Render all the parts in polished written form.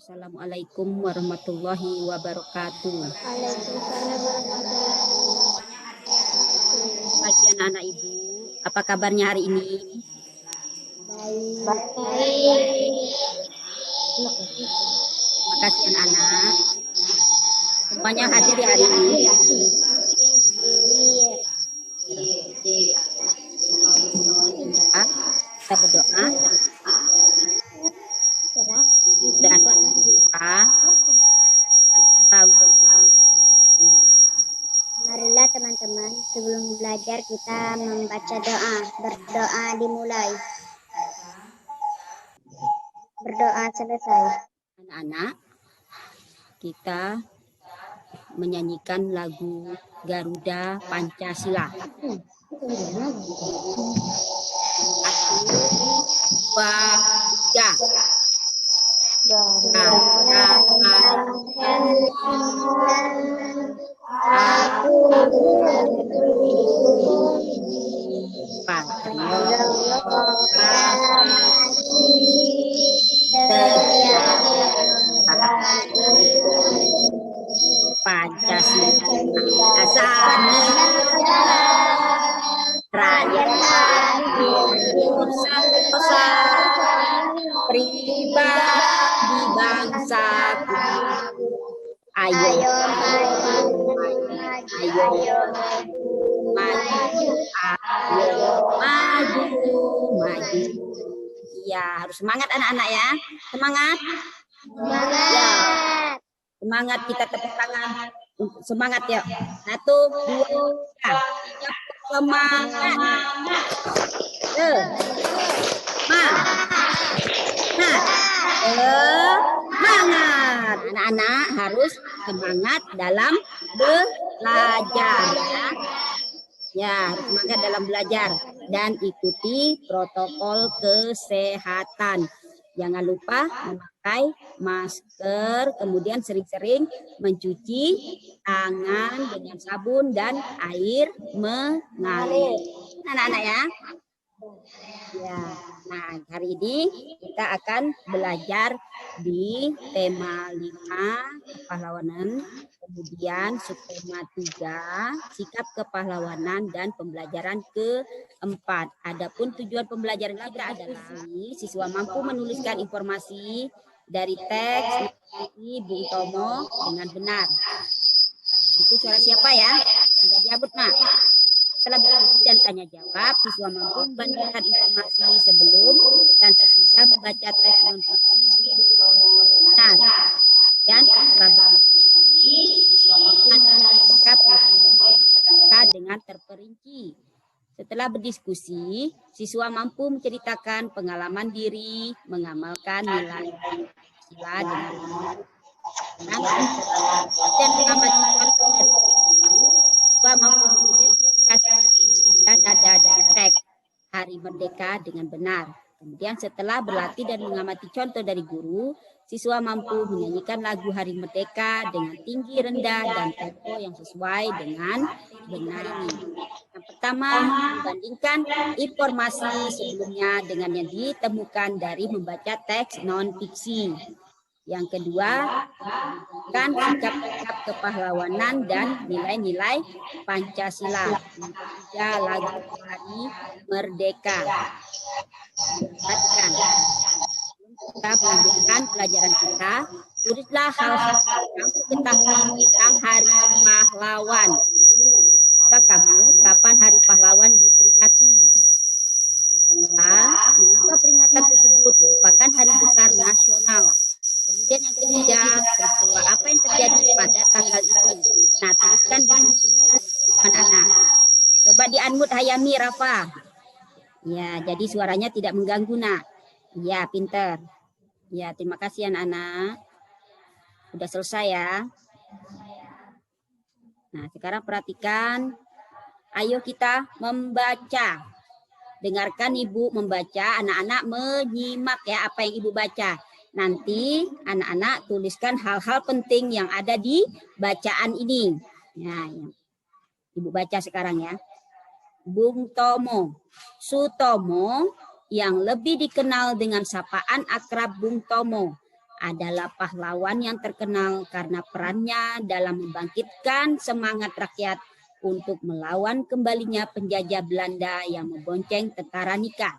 Assalamualaikum warahmatullahi wabarakatuh. Waalaikumsalam warahmatullahi wabarakatuh. Pagi anak-anak ibu, apa kabarnya hari ini? Baik. Terima kasih anak-anak. Semuanya hadir di hari ini. Kita berdoa dan marilah teman-teman, sebelum belajar kita membaca doa. Berdoa dimulai. Berdoa selesai. anak-anak. Kita menyanyikan lagu Garuda Pancasila. 1, 2, 3. Pancasila dasar rakyat bersatu pribadi bangsaku. Ayo maju. Ya, harus semangat anak-anak ya. Semangat. Ya. Semangat, kita tepuk tangan. Semangat ya. 1, 2, 3. Semangat. Semangat. Anak-anak harus semangat dalam belajar ya. Ya, harus semangat dalam belajar dan ikuti protokol kesehatan. Jangan lupa memakai masker, kemudian sering-sering mencuci tangan dengan sabun dan air mengalir. Anak-anak ya. Ya, nah hari ini kita akan belajar di tema 5 kepahlawanan, kemudian subtema 3 sikap kepahlawanan dan pembelajaran keempat. Adapun tujuan pembelajaran kita adalah siswa mampu menuliskan informasi dari teks Bung Tomo dengan benar. Itu suara siapa ya? Agak diabut nak. Setelah berdiskusi dan tanya jawab, siswa mampu membandingkan informasi sebelum dan sesudah membaca teks non-fiksi benar. Dan setelah berdiskusi, siswa mampu menangkap dengan terperinci. Setelah berdiskusi, siswa mampu menceritakan pengalaman diri, mengamalkan nilai sila dengan dan mengamati contoh dari siswa mampu dan ada dari teks Hari Merdeka dengan benar. Kemudian setelah berlatih dan mengamati contoh dari guru, siswa mampu menyanyikan lagu Hari Merdeka dengan tinggi, rendah, dan tempo yang sesuai dengan benar ini. Yang pertama, membandingkan informasi sebelumnya dengan yang ditemukan dari membaca teks non-fiksi. Yang kedua, kan sikap kepahlawanan dan nilai-nilai Pancasila. Ketiga, lagu Hari Merdeka. Perhatikan. Kita melanjutkan pelajaran kita. Tulislah hal-hal yang kamu ketahui tentang Hari Pahlawan. Kamu kapan Hari Pahlawan diperingati? Mengapa peringatan tersebut merupakan hari besar nasional? Kemudian yang ketiga, peristiwa apa yang terjadi pada tanggal itu. Nah, tuliskan di buku anak-anak. Coba di-unmute Hayami, Rafa. Ya, jadi suaranya tidak mengganggu, nak. Ya, pinter. Ya, terima kasih anak-anak. Udah selesai ya. Nah, sekarang perhatikan. Ayo kita membaca. Dengarkan Ibu membaca, anak-anak menyimak ya apa yang Ibu baca. Nanti anak-anak tuliskan hal-hal penting yang ada di bacaan ini. Nah, Ibu baca sekarang ya. Bung Tomo, Sutomo yang lebih dikenal dengan sapaan akrab Bung Tomo adalah pahlawan yang terkenal karena perannya dalam membangkitkan semangat rakyat untuk melawan kembalinya penjajah Belanda yang membonceng tentara Nika.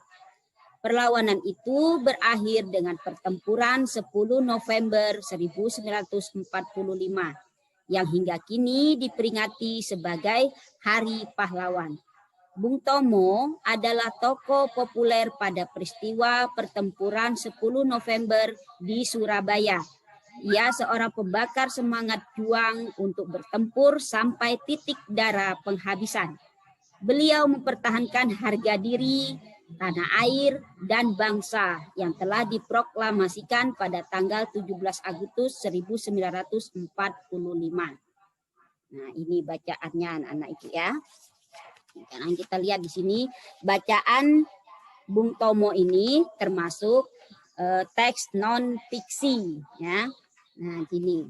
Perlawanan itu berakhir dengan pertempuran 10 November 1945 yang hingga kini diperingati sebagai Hari Pahlawan. Bung Tomo adalah tokoh populer pada peristiwa pertempuran 10 November di Surabaya. Ia seorang pembakar semangat juang untuk bertempur sampai titik darah penghabisan. Beliau mempertahankan harga diri, tanah air, dan bangsa yang telah diproklamasikan pada tanggal 17 Agustus 1945. Nah, ini bacaannya anak-anak itu ya. Sekarang kita lihat di sini bacaan Bung Tomo ini termasuk teks non fiksi ya. Nah, gini.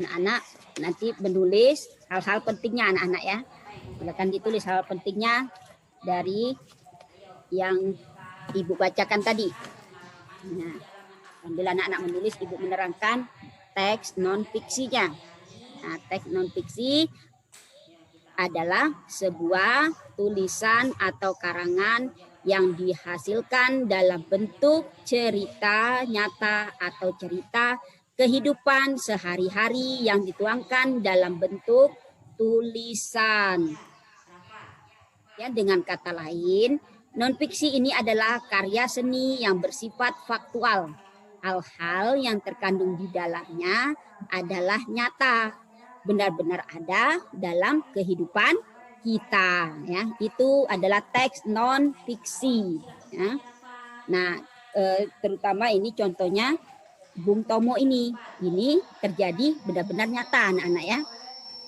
Anak-anak nanti menulis hal-hal pentingnya anak-anak ya. Silakan ditulis hal pentingnya dari yang Ibu bacakan tadi. Nah, sambil anak-anak menulis, Ibu menerangkan teks non fiksinya. Nah, teks non fiksi adalah sebuah tulisan atau karangan yang dihasilkan dalam bentuk cerita nyata atau cerita kehidupan sehari-hari yang dituangkan dalam bentuk tulisan. Ya, dengan kata lain, non-fiksi ini adalah karya seni yang bersifat faktual. Hal-hal yang terkandung di dalamnya adalah nyata, benar-benar ada dalam kehidupan kita. Ya, itu adalah teks non-fiksi. Ya. Nah, terutama ini contohnya Bung Tomo ini terjadi benar-benar nyata anak-anak ya.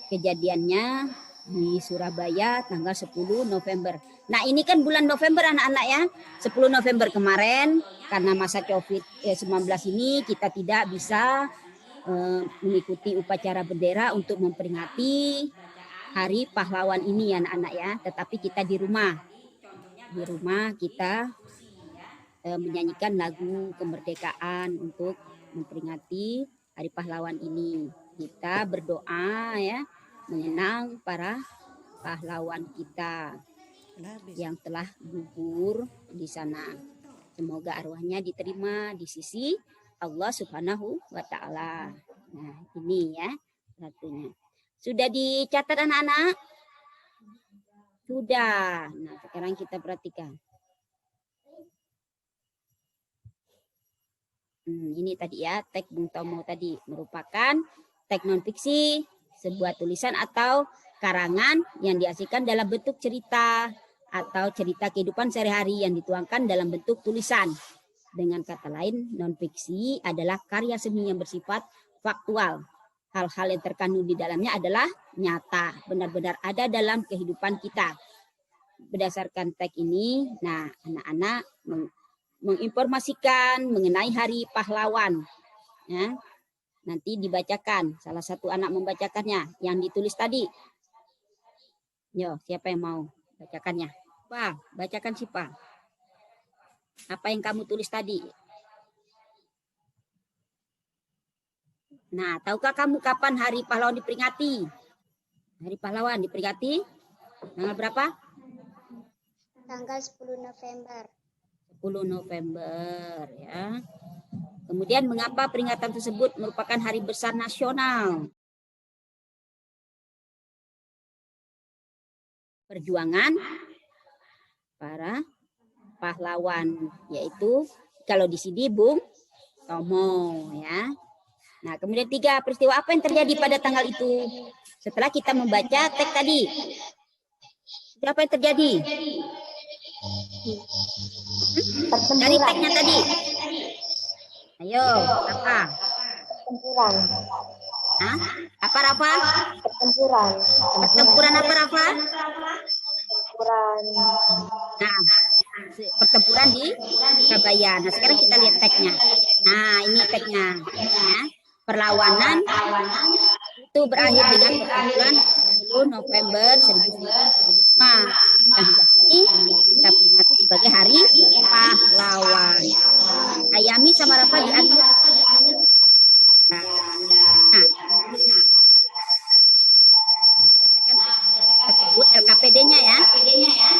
Kejadiannya di Surabaya tanggal 10 November. Nah, ini kan bulan November anak-anak ya. 10 November kemarin karena masa COVID-19 ini kita tidak bisa mengikuti upacara bendera untuk memperingati Hari Pahlawan ini ya anak-anak ya. Tetapi kita di rumah. Di rumah kita menyanyikan lagu kemerdekaan untuk memperingati Hari Pahlawan ini. Kita berdoa ya, mengenang para pahlawan kita yang telah gugur di sana. Semoga arwahnya diterima di sisi Allah Subhanahu wa Ta'ala. Nah, ini ya satunya. Sudah dicatat anak-anak? Sudah. Nah, sekarang kita perhatikan. Ini tadi ya, teks Bung Tomo tadi merupakan teks non-fiksi, sebuah tulisan atau karangan yang dihasilkan dalam bentuk cerita atau cerita kehidupan sehari-hari yang dituangkan dalam bentuk tulisan. Dengan kata lain, non-fiksi adalah karya seni yang bersifat faktual. Hal-hal yang terkandung di dalamnya adalah nyata, benar-benar ada dalam kehidupan kita. Berdasarkan teks ini, nah anak-anak menginformasikan mengenai Hari Pahlawan. Ya. Nanti dibacakan, salah satu anak membacakannya yang ditulis tadi. Yo, siapa yang mau bacakannya? Pak, bacakan sih Pak. Apa yang kamu tulis tadi? Nah, tahukah kamu kapan Hari Pahlawan diperingati? Hari Pahlawan diperingati tanggal berapa? Tanggal 10 November. 10 November ya. Kemudian mengapa peringatan tersebut merupakan hari besar nasional? Perjuangan para pahlawan, yaitu kalau di sini Bung Tomo ya. Nah, kemudian 3, peristiwa apa yang terjadi pada tanggal itu? Setelah kita membaca teks tadi. Apa yang terjadi? Dari teksnya tadi. Ayo, apa? Pertempuran. Hah? Apa Rafa? Pertempuran. Pertempuran apa Rafa? Pertempuran. Nah, pertempuran di Surabaya. Nah, sekarang kita lihat teksnya. Nah, ini teksnya. Ya. Perlawanan itu berakhir dengan pertempuran 10 November 1945. Dan hingga kini kita peringati sebagai Hari Pahlawan. sama Rafa di unmute. Nah, berdasarkan teks tersebut LKPD-nya ya.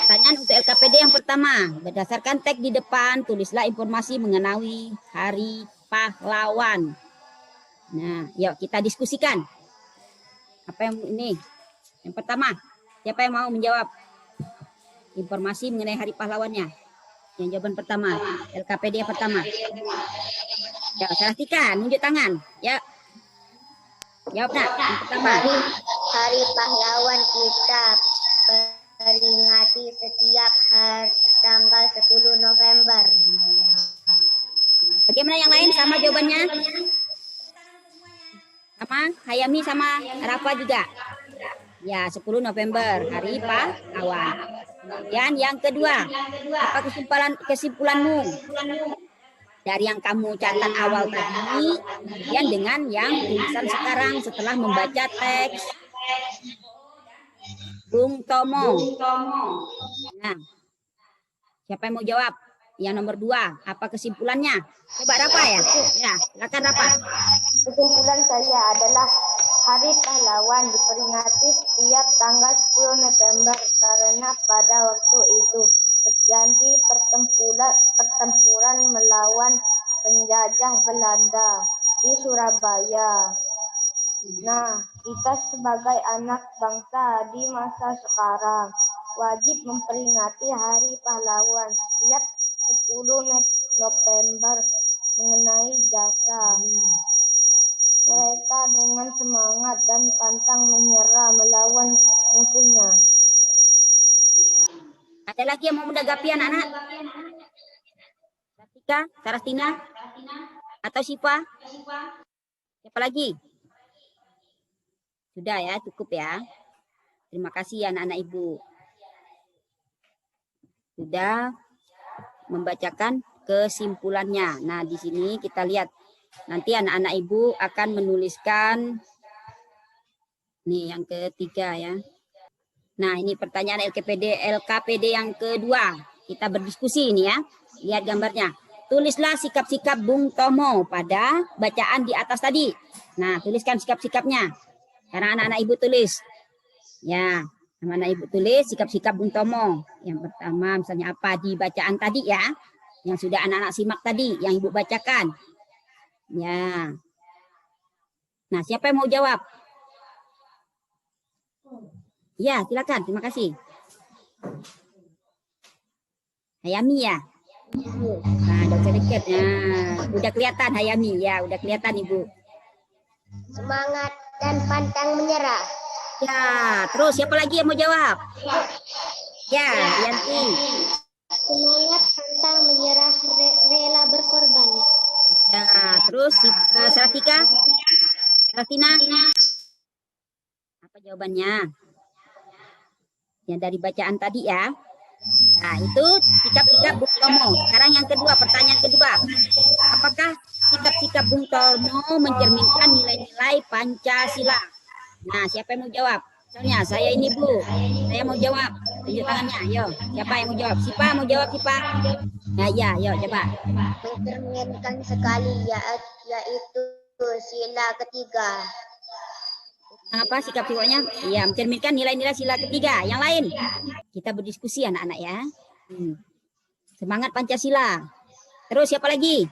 Pertanyaan untuk LKPD yang pertama. Berdasarkan teks di depan, tulislah informasi mengenai Hari Pahlawan. Nah, yuk kita diskusikan. Apa yang ini? Yang pertama, siapa yang mau menjawab? Informasi mengenai Hari Pahlawannya. Yang jawaban pertama, LKPD yang pertama. Ya, Sarastika, nunjuk tangan. Ya. Jawab nak. Yang pertama. Hari Pahlawan kita peringati setiap hari tanggal 10 November. Bagaimana yang lain sama jawabannya? Sama Hayami sama Rafa juga. Ya, 10 November Hari Pahlawan. Dan yang kedua, apa kesimpulanmu dari yang kamu catat awal tadi, kemudian dengan yang tulisan sekarang setelah membaca teks Bung Tomo. Nah, siapa yang mau jawab? Yang nomor 2, apa kesimpulannya? Coba Rafa ya. Ya, silakan Rafa. Kesimpulan saya adalah Hari Pahlawan diperingati setiap tanggal 10 November karena pada waktu itu terjadi pertempuran melawan penjajah Belanda di Surabaya. Nah, kita sebagai anak bangsa di masa sekarang wajib memperingati Hari Pahlawan setiap 10 November mengenai jasa mereka dengan semangat dan pantang menyerah melawan musuhnya. Ada lagi yang mau menanggapi anak-anak? Sarastika, Sarastina, atau Siva? Siapa lagi? Sudah ya, cukup ya. Terima kasih anak-anak ibu. Sudah membacakan kesimpulannya. Nah, di sini kita lihat. Nanti anak-anak ibu akan menuliskan. Nih yang ketiga ya. Nah, ini pertanyaan LKPD yang kedua. Kita berdiskusi ini ya. Lihat gambarnya. Tulislah sikap-sikap Bung Tomo pada bacaan di atas tadi. Nah, tuliskan sikap-sikapnya. Karena anak-anak ibu tulis. Ya, anak-anak ibu tulis sikap-sikap Bung Tomo. Yang pertama misalnya apa di bacaan tadi ya. Yang sudah anak-anak simak tadi, yang ibu bacakan. Ya. Nah, siapa yang mau jawab? Ya, silakan. Terima kasih. Hayami ya. Nah, udah deket. Nah, udah kelihatan Hayami ya, udah kelihatan Ibu. Semangat dan pantang menyerah. Ya, terus siapa lagi yang mau jawab? Ya, Yanti. Semangat pantang menyerah, rela berkorban. Ya, terus Sarastika? Sarastina? Apa jawabannya? Yang dari bacaan tadi ya. Nah, itu sikap-sikap Bung Tomo. Sekarang yang kedua, pertanyaan kedua. Apakah sikap-sikap Bung Tomo mencerminkan nilai-nilai Pancasila? Nah, siapa yang mau jawab? Misalnya, saya ini Bu. Saya mau jawab. Tunjuk tangannya, ayo. Siapa yang mau jawab? Sipa mau jawab, Sipa? Nah, ya, yuk, coba. Mencerminkan sekali, yaitu sila ketiga. Apa sikap-sikapnya? Iya, mencerminkan nilai-nilai sila ketiga. Yang lain, kita berdiskusi anak-anak ya. Semangat Pancasila. Terus siapa lagi?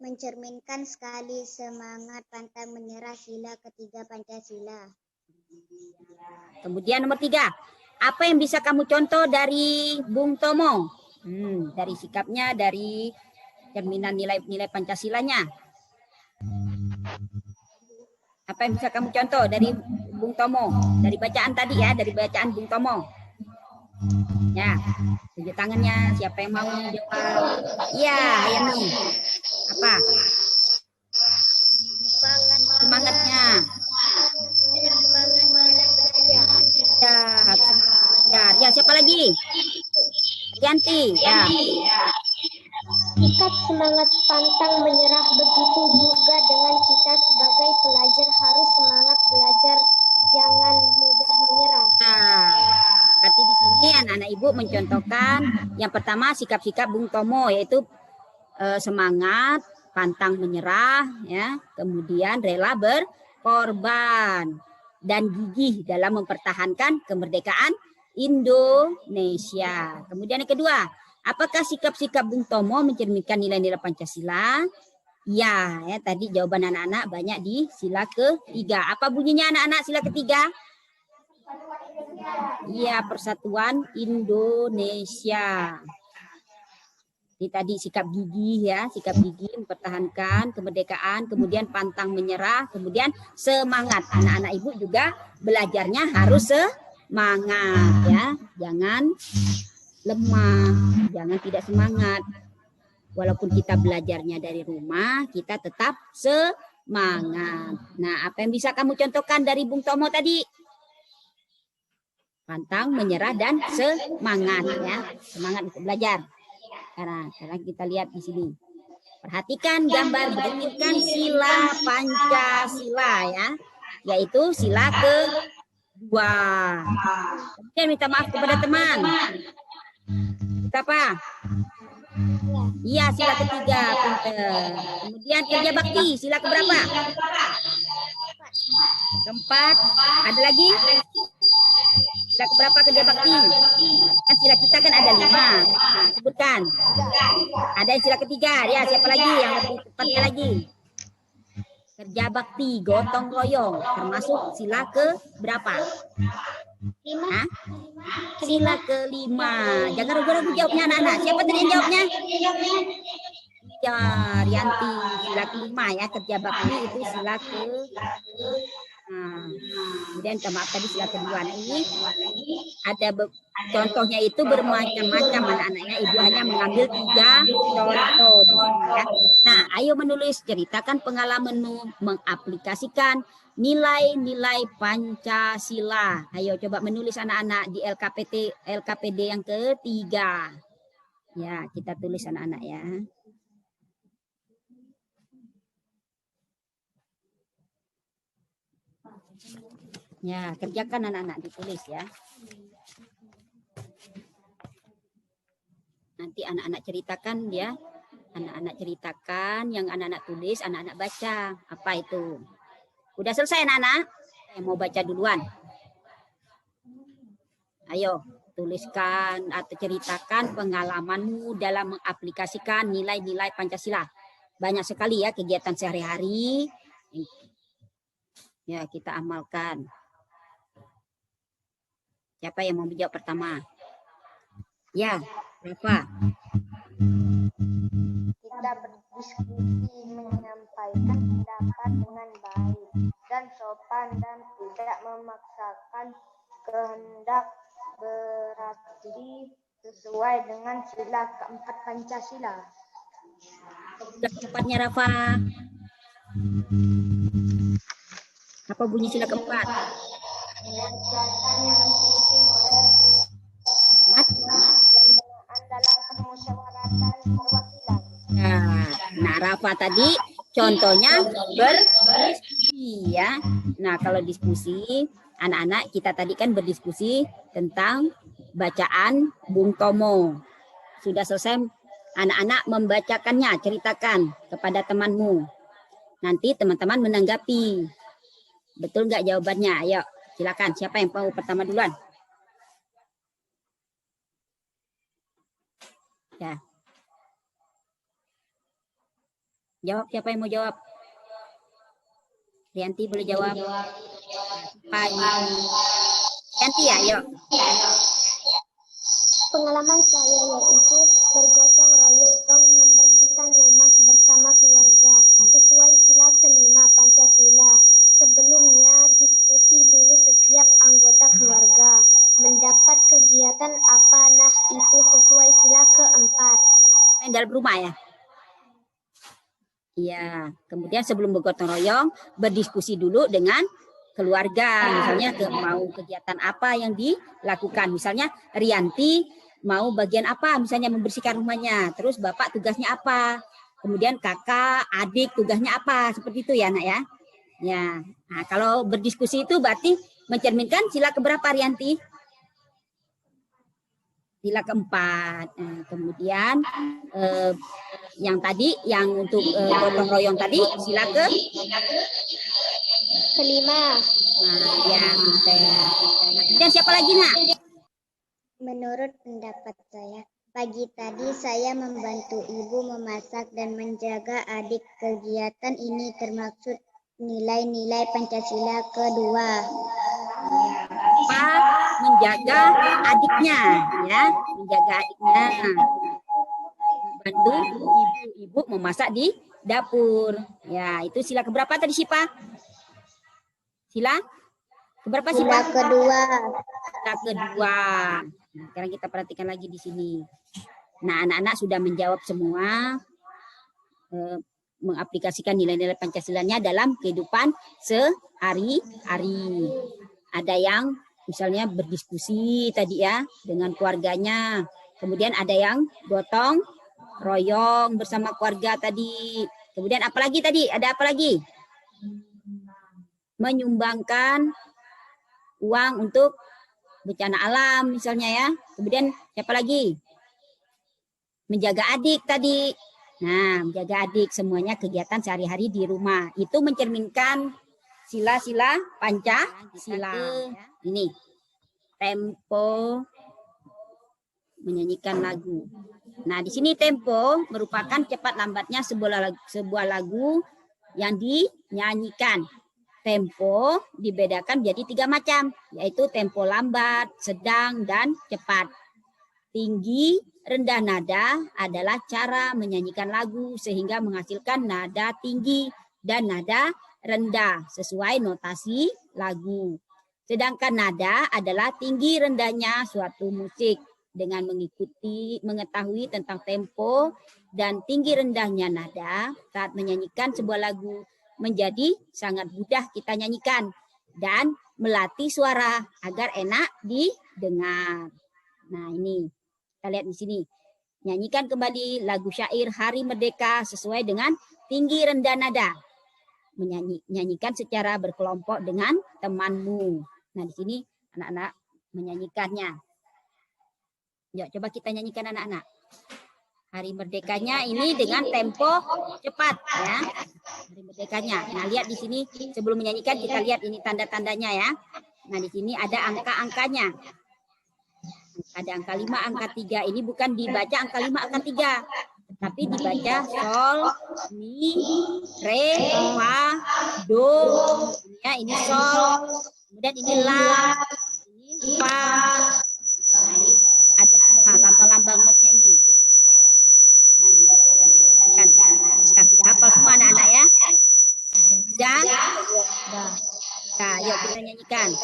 Mencerminkan sekali semangat pantang menyerah, sila ketiga Pancasila. Kemudian nomor 3. Apa yang bisa kamu contoh dari Bung Tomo? Dari sikapnya, dari cerminan nilai-nilai Pancasilanya. Apa yang bisa kamu contoh dari Bung Tomo? Dari bacaan tadi ya, dari bacaan Bung Tomo. Ya, tunjuk tangannya. Siapa yang mau jawab? Iya, Hayami. Apa? Semangatnya. Ya, harus semangat. Ya, siapa lagi? Yanti. Ya. Sikap semangat pantang menyerah, begitu juga dengan kita sebagai pelajar harus semangat belajar, jangan mudah menyerah. Nah, berarti di sini anak-anak ibu mencontohkan yang pertama sikap-sikap Bung Tomo, yaitu semangat, pantang menyerah, ya, kemudian rela berkorban dan gigih dalam mempertahankan kemerdekaan Indonesia. Kemudian yang kedua, apakah sikap-sikap Bung Tomo mencerminkan nilai-nilai Pancasila? Ya, ya, tadi jawaban anak-anak banyak di sila ketiga. Apa bunyinya anak-anak sila ketiga? Iya, Persatuan Indonesia. Ini tadi sikap gigih ya, sikap gigih mempertahankan kemerdekaan, kemudian pantang menyerah, kemudian semangat. Anak-anak ibu juga belajarnya harus semangat ya, jangan lemah, jangan tidak semangat. Walaupun kita belajarnya dari rumah, kita tetap semangat. Nah, apa yang bisa kamu contohkan dari Bung Tomo tadi? Pantang menyerah dan semangat ya, semangat untuk belajar. Karena kita lihat di sini. Perhatikan gambar berdirikan sila Pancasila ya, yaitu sila kedua. Kemudian minta maaf kepada teman. Kita apa? Iya, sila ketiga, pinter. Kemudian kerja bakti, sila keberapa? Keempat. Ada lagi? Sila keberapa kerja bakti? Kan sila kita kan ada 5. Sebutkan. Ada yang sila ketiga. Ya, siapa lagi yang lebih tepatnya lagi? Kerja bakti, gotong royong. Termasuk sila ke berapa? 5. Sila ke-5. Jangan ragu-ragu jawabnya anak-anak. Siapa tadi yang jawabnya? Ya, Rianti. Sila ke-5 ya. Kerja bakti itu sila ke... Nah, kemudian maaf tadi sila kedua. Nah, ini ada contohnya itu bermacam-macam anak-anaknya. Ibu hanya mengambil 3 contoh di sini ya. Nah, ayo menulis, ceritakan pengalamanmu mengaplikasikan nilai-nilai Pancasila. Ayo coba menulis anak-anak di LKPD yang ketiga. Ya, kita tulis anak-anak ya. Ya, kerjakan anak-anak, ditulis ya. Nanti anak-anak ceritakan ya. Anak-anak ceritakan, yang anak-anak tulis, anak-anak baca. Apa itu? Udah selesai anak-anak? Yang mau baca duluan? Ayo, tuliskan atau ceritakan pengalamanmu dalam mengaplikasikan nilai-nilai Pancasila. Banyak sekali ya kegiatan sehari-hari. Ya, kita amalkan. Siapa yang mau menjawab pertama? Ya, Rafa. Kita berdiskusi menyampaikan pendapat dengan baik dan sopan dan tidak memaksakan kehendak berarti sesuai dengan sila keempat Pancasila. Sudah keempatnya Rafa. Apa bunyi sila keempat? Nah, Rafa tadi contohnya berdiskusi ya. Nah, kalau diskusi, anak-anak kita tadi kan berdiskusi tentang bacaan Bung Tomo. Sudah selesai, anak-anak membacakannya, ceritakan kepada temanmu. Nanti teman-teman menanggapi. Betul nggak jawabannya? Ayo, silakan. Siapa yang mau pertama duluan? Ya. Jawab, siapa yang mau jawab? Rianti boleh jawab. Rianti ya, yuk. Pengalaman saya yaitu bergotong royong membersihkan rumah bersama keluarga sesuai sila kelima Pancasila. Sebelumnya diskusi dulu setiap anggota keluarga mendapat kegiatan apa, nah itu sesuai sila keempat. Main dalam rumah ya? Iya, kemudian sebelum bergotong royong berdiskusi dulu dengan keluarga, misalnya mau kegiatan apa yang dilakukan. Misalnya Rianti mau bagian apa, misalnya membersihkan rumahnya, terus bapak tugasnya apa, kemudian kakak, adik tugasnya apa, seperti itu ya nak ya. Ya, nah kalau berdiskusi itu berarti mencerminkan sila keberapa Rianti? Sila keempat. Nah, kemudian yang tadi, yang untuk gotong royong tadi, sila kelima. nah, ya, pinter. Nah, kemudian siapa lagi, Nak? Menurut pendapat saya, pagi tadi saya membantu ibu memasak dan menjaga adik. Kegiatan ini termaksud nilai-nilai Pancasila kedua. Pak menjaga adiknya, ya, menjaga adiknya. Bantu ibu-ibu memasak di dapur. Ya, itu sila keberapa tadi, Sipa? Sila keberapa, Sipa? Sila kedua. Sila kedua. Nah, sekarang kita perhatikan lagi di sini. Nah, anak-anak sudah menjawab semua, mengaplikasikan nilai-nilai Pancasilanya dalam kehidupan sehari-hari. Ada yang misalnya berdiskusi tadi ya dengan keluarganya. Kemudian ada yang gotong royong bersama keluarga tadi. Kemudian apalagi tadi? Ada apa lagi? Menyumbangkan uang untuk bencana alam misalnya ya. Kemudian siapa lagi? Menjaga adik tadi. Nah, menjaga adik, semuanya kegiatan sehari-hari di rumah. Itu mencerminkan sila-sila Pancasila. Ini tempo menyanyikan lagu. Nah, di sini tempo merupakan cepat lambatnya sebuah lagu yang dinyanyikan. Tempo dibedakan menjadi 3 macam, yaitu tempo lambat, sedang, dan cepat. Tinggi, rendah nada adalah cara menyanyikan lagu sehingga menghasilkan nada tinggi dan nada rendah sesuai notasi lagu. Sedangkan nada adalah tinggi rendahnya suatu musik. Dengan mengetahui tentang tempo dan tinggi rendahnya nada saat menyanyikan sebuah lagu menjadi sangat mudah kita nyanyikan dan melatih suara agar enak didengar. Nah, ini kita lihat di sini. Nyanyikan kembali lagu syair Hari Merdeka sesuai dengan tinggi rendah nada. Nyanyikan secara berkelompok dengan temanmu. Nah, di sini anak-anak menyanyikannya. Yuk, coba kita nyanyikan anak-anak. Hari Merdekanya ini dengan tempo cepat ya. Hari Merdekanya. Nah, lihat di sini sebelum menyanyikan kita lihat ini tanda-tandanya ya. Nah, di sini ada angka-angkanya. Ada angka 5, angka 3. Ini bukan dibaca angka 5, angka 3. Tapi dibaca sol, mi, re, fa, do. Ya, ini sol. Kemudian ini la, ini fa. Ada semua lambang-lambang notnya ini. Kan sudah hafal semua anak-anak ya? Sudah? Nah, yuk kita nyanyikan. 1,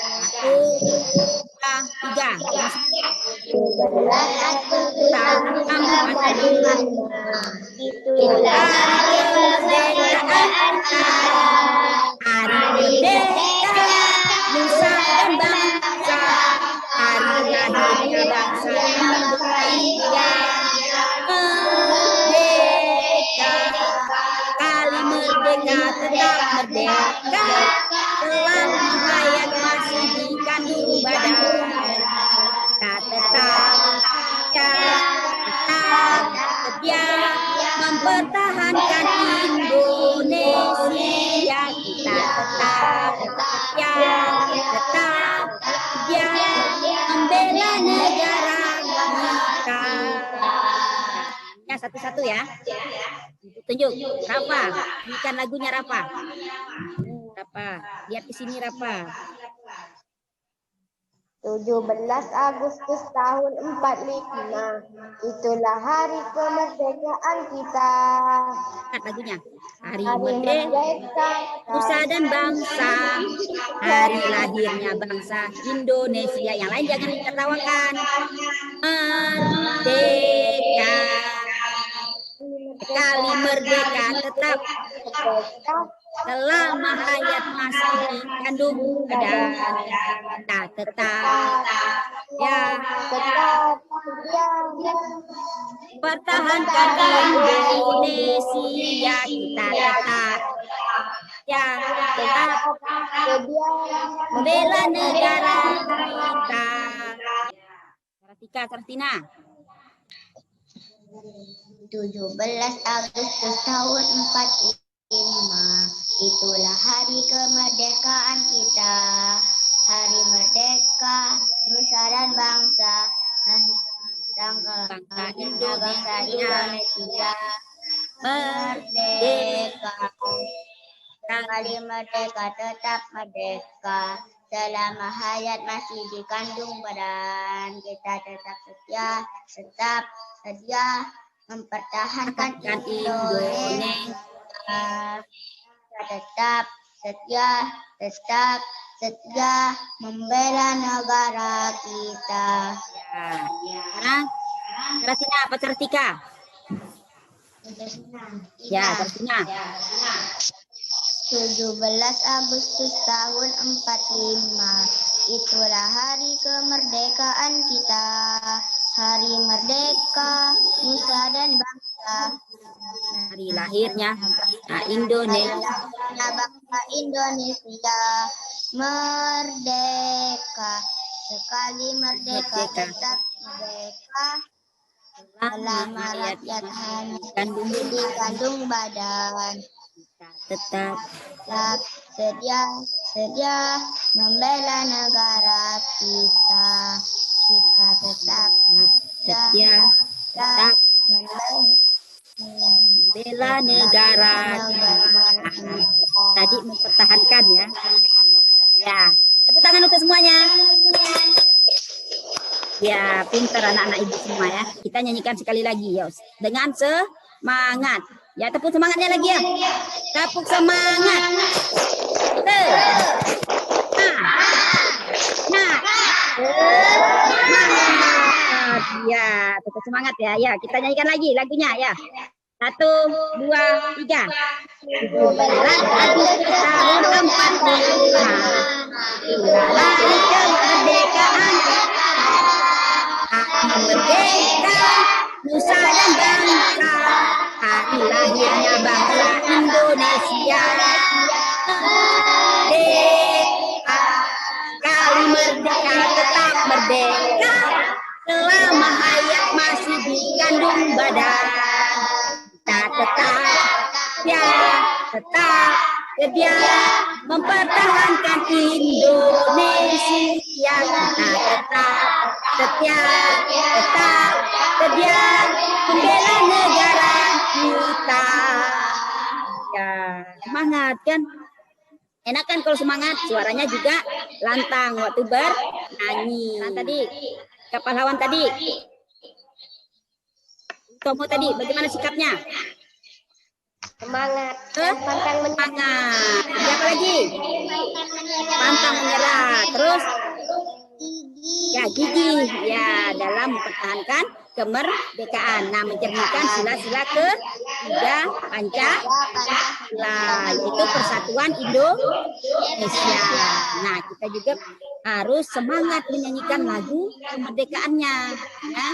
2, 3. Itulah kemerdekaan kita. Hari merdeka, nusa dan bangsa. Hari lahirnya bangsa Indonesia. Merdeka, kali merdeka tetap merdeka. Selama hayat masih dikandung badan. Kita tetap setia mempertahankan Indonesia. Kita tetap setia membela negara kita. Ya, satu-satu ya. Tunjuk Rafa, nyanyikan lagunya Rafa. Rafa, lihat di sini Rafa. 17 Agustus tahun 45. Itulah hari kemerdekaan kita. Lihat lagunya. Hari merdeka, nusa dan bangsa. Hari lahirnya bangsa Indonesia. Yang lain jangan ditertawakan. Merdeka. Kali merdeka tetap selama hayat masih dikandung badan. Kita tetap pertahankan Indonesia. Kita tetap membela negara kita. Tika Kartina. 17 Agustus tahun 45, itulah hari kemerdekaan kita. Hari merdeka, nusa dan bangsa. Bangsa Indonesia merdeka. Kembali merdeka, tetap merdeka. Selama hayat masih dikandung badan, kita tetap setia mempertahankan Indonesia. Kita tetap setia membela negara kita. Ya. Sekarang Kartina apa Kartika? Ya, Kartina. 17 Agustus tahun 45, itulah hari kemerdekaan kita. Hari merdeka, nusa dan bangsa. Hari lahirnya Indonesia. Bangsa Indonesia merdeka. Sekali merdeka, tetap merdeka. Selama rakyat hanya dikandung badan. Tetap sedia membela negara kita. Kita tetap setia membela negara. Tadi mempertahankan ya. Ya, tepuk tangan untuk semuanya. Ya, pintar anak-anak ibu semua ya. Kita nyanyikan sekali lagi ya, dengan semangat. Ya, tepuk semangatnya lagi ya. Tepuk semangat. Semangat. Ya, tepuk semangat ya. Ya, kita nyanyikan lagi lagunya ya. 1, 2, 3. 17 Agustus tahun 45. Hari kemerdekaan. Merdeka, nusa dan bangsa. Hari lahirnya bangsa Indonesia. Merdeka, kali merdeka tetap merdeka. Selama hayat masih dikandung badan. Kita tetap sedia mempertahankan Indonesia. Kita tetap sedia membela negara kita. Ya, semangat kan? Enak kan kalau semangat, suaranya juga lantang waktu bernyanyi. Nah, tadi kapal lawan tadi, Tomo tadi, bagaimana sikapnya? semangat dan pantang menyerah. Siapa lagi? Pantang menyerah. Terus ya, gigih ya dalam mempertahankan kemerdekaan. Nah, mencerminkan sila-sila ketiga Pancasila, yaitu persatuan Indonesia. Nah, kita juga harus semangat menyanyikan lagu kemerdekaannya ya.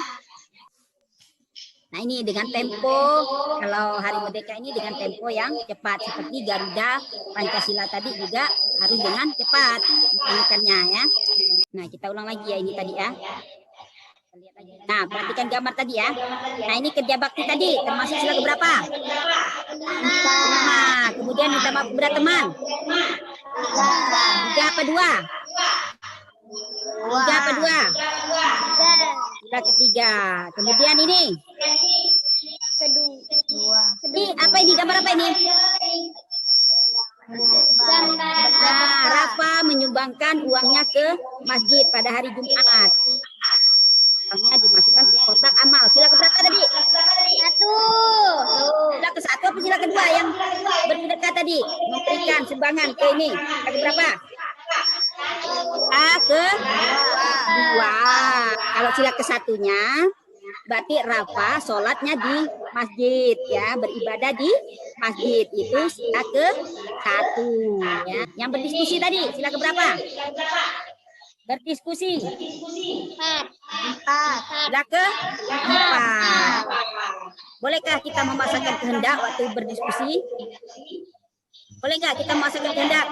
Nah, ini dengan tempo, kalau Hari Merdeka ini dengan tempo yang cepat, seperti Garuda Pancasila tadi juga harus dengan cepat menyanyikannya ya. Nah, kita ulang lagi ya ini tadi ya. Nah, perhatikan gambar tadi ya. Nah, ini kerja bakti tadi, termasuk sila keberapa? 5. Kemudian ditambah berat teman. 3 apa 2? 3 apa 2? Sila ketiga. Kemudian ini. Kedua. Ini apa ini? Gambar apa ini? Nah, Rafa menyumbangkan uangnya ke masjid pada hari Jumat. Uangnya dimasukkan ke kotak amal. Sila keberapa tadi? 1. Sila ke-1 apa sila kedua yang bersedekah tadi? Memberikan sumbangan ke ini. Sila keberapa? Kedua. Kalau sila ke-1-nya berarti Rafa sholatnya di masjid ya, beribadah di masjid, itu sila ke-1 ya. Yang berdiskusi tadi sila keberapa? Berdiskusi 4. Sila ke-4. Bolehkah kita memasakkan kehendak waktu berdiskusi? Boleh nggak kita memasakkan kehendak?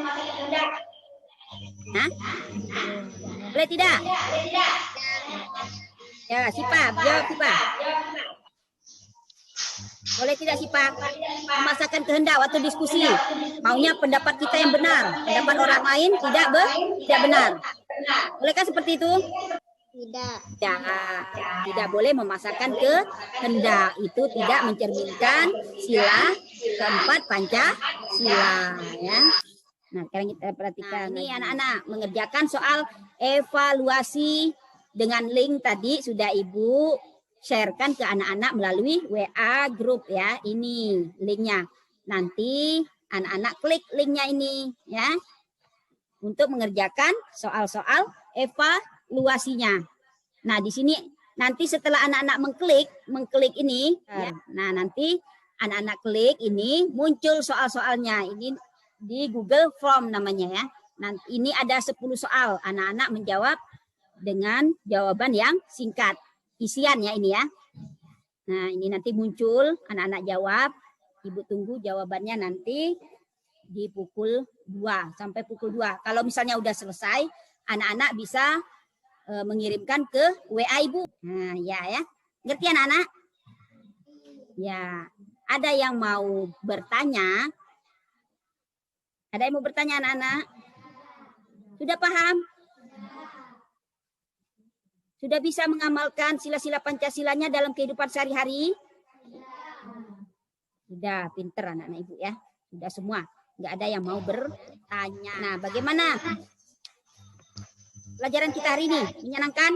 Hah? Boleh tidak? Ya, Sipa, jawab Sipa. Boleh tidak Sipa? Memaksakan kehendak waktu diskusi. Maunya pendapat kita yang benar, pendapat orang lain tidak benar. Bolehkah seperti itu? Tidak. Tidak boleh memaksakan kehendak. Itu tidak mencerminkan sila keempat Pancasila, ya. Nah, sekarang kita perhatikan. Ini anak-anak mengerjakan soal evaluasi dengan link tadi sudah Ibu sharekan ke anak-anak melalui WA grup ya. Ini linknya. Nanti anak-anak klik linknya ini ya. Untuk mengerjakan soal-soal evaluasinya. Nah, di sini nanti setelah anak-anak mengklik ini, ya, nah nanti anak-anak klik ini muncul soal-soalnya. Ini di Google Form namanya ya. Nanti ini ada 10 soal. Anak-anak menjawab dengan jawaban yang singkat. Isiannya ini ya. Nah, ini nanti muncul anak-anak jawab. Ibu tunggu jawabannya nanti di pukul 2 sampai pukul 2. Kalau misalnya udah selesai, anak-anak bisa mengirimkan ke WA Ibu. Nah, ya. Ngerti anak-anak? Ya. Ada yang mau bertanya? Ada yang mau bertanya anak-anak? Sudah paham? Sudah bisa mengamalkan sila-sila Pancasilanya dalam kehidupan sehari-hari? Sudah, pinter anak-anak Ibu ya. Sudah semua. Nggak ada yang mau bertanya. Nah, bagaimana pelajaran kita hari ini? Menyenangkan?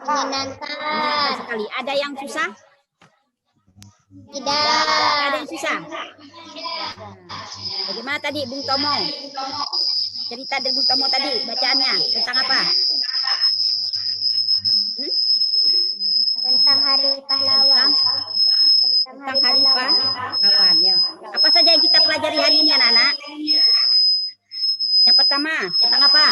Menyenangkan sekali. Ada yang susah? Tidak. Ada yang susah? Bagaimana tadi Bung Tomo? Cerita dari Bung Tomo tadi, bacaannya tentang apa? Tentang Hari Pahlawan. Tentang Hari Pahlawan. Ya. Apa saja yang kita pelajari hari ini anak-anak? Yang pertama, tentang apa?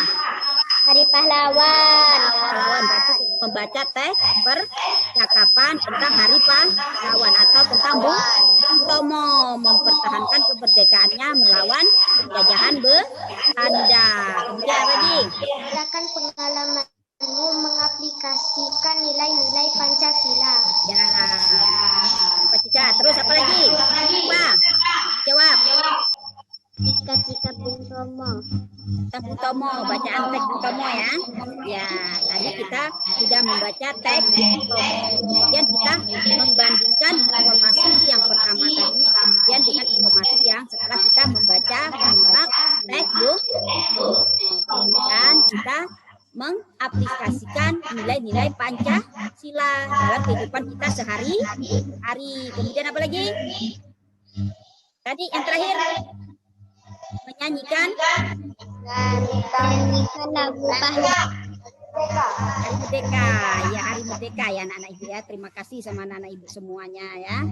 Hari Pahlawan. Pahlawan berarti membaca teks percakapan tentang Hari Pahlawan atau tentang Bung Tomo mempertahankan kemerdekaannya melawan penjajahan Belanda. Kemudian apa lagi? Silakan pengalamanmu mengaplikasikan nilai-nilai Pancasila. Ya. Terus apa lagi? Apa? Jawab. Cita-cita Bung Tomo. Bung Tomo, bacaan teks Bung Tomo ya. Ya, tadi kita sudah membaca teks Bung Tomo. Kemudian kita membandingkan informasi yang pertama tadi kemudian dengan informasi yang setelah kita membaca menyimak teks Bung Tomo. Kemudian kita mengaplikasikan nilai-nilai Pancasila dalam kehidupan kita sehari-hari. Kemudian apa lagi? Tadi yang terakhir menyanyikan lagu Pahlawan. Hari Merdeka. Ya, Hari Merdeka ya anak-anak Ibu ya. Terima kasih sama anak-anak Ibu semuanya ya.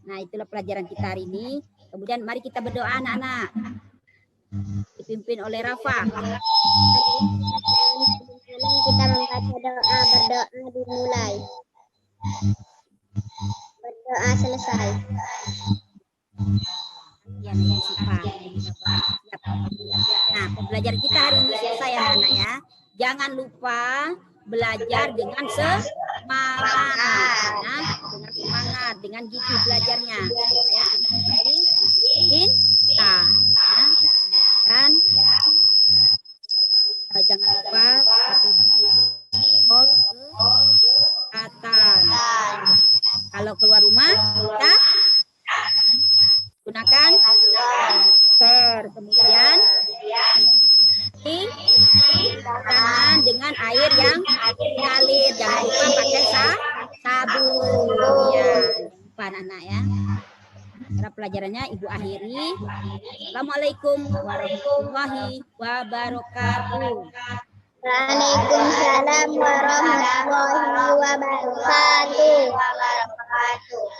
Nah, itulah pelajaran kita hari ini. Kemudian mari kita berdoa anak-anak. Dipimpin oleh Rafa. Kita membaca berdoa dimulai. Berdoa selesai. Ya, nah, pembelajaran kita hari ini selesai anak-anak ya. Jangan lupa belajar dengan semangat, ya. Dengan semangat, dengan gigih belajarnya supaya pintar, ya. Dan jangan lupa kesehatan. Kalau keluar rumah kita gunakan masker, kemudian tangan dengan air yang mengalir, jangan lupa pakai sabun ya, lupa anak-anak ya. Cara pelajarannya Ibu akhiri. Assalamualaikum warahmatullahi wabarakatuh. Waalaikumsalam warahmatullahi wabarakatuh.